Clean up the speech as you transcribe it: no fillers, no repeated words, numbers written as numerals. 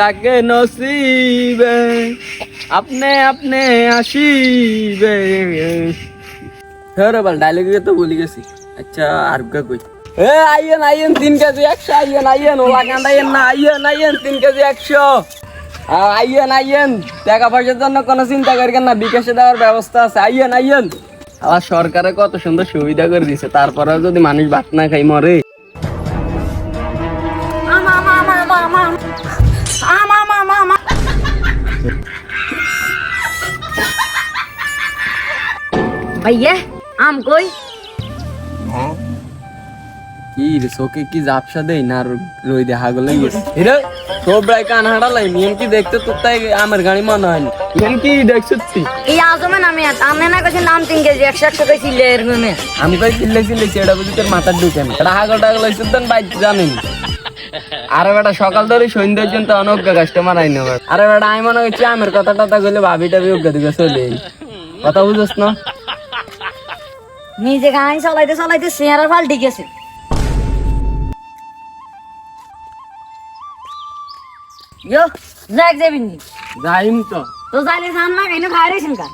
থাকে নসিবে আপনে আপনে আসিবে। হ্যাঁ বল ডায়লগ তো ভুলে গেছি। আচ্ছা আর কই এ আইয়েন আইয়েন 3 কেজি 100 আইয়েন আইয়েন ওলা কান্দাইয়েন না আইয়েন আইয়েন 3 কেজি 100 আইয়েন আইয়েন টাকা পয়সার জন্য কোনো চিন্তা করেন না বিকাশে দেওয়ার ব্যবস্থা আছে আইয়েন আইয়েন। আমার সরকারে কত সুন্দর সুবিধা করে দিয়েছে তারপরেও যদি মানুষ ভাত না খাই মরে। ভাইয়া আম কই? কি রে চোখে কি জাপসা দেই না রই দেখা গেলে হিরে সব রায় কান হাঁটালাই মিয়ান কি দেখতে তো তাই আমার গাড়ি মনে হয়নি মিয়ান কি দেখছি এই আজমে নামে আমনে না কইছেন নাম 3 কেজি 100 টাকা কিলো এর মনে আমি কই চিল্লেছি এটা বুঝি তোর মাথার ঢুকে না এটা হাগল টাগল হইছে দেন ভাই জানেন। আরে বেটা সকাল ধরে সন্ধ্যা পর্যন্ত অনেক কাস্টমার আইনো আরে বেটা আমি মনে করছি আমার কথাটা কইলে ভাবিটা বিয়োগ্য দিকে চলে কথা বুঝছ না নিজে গাড়ি চালাইতে চালাইতে চেহারা পাল্টে গেছে। ইয়ো যাক যাবিন নি যাইম তো তো যাইলে জান না কেন খাই রেছেন কা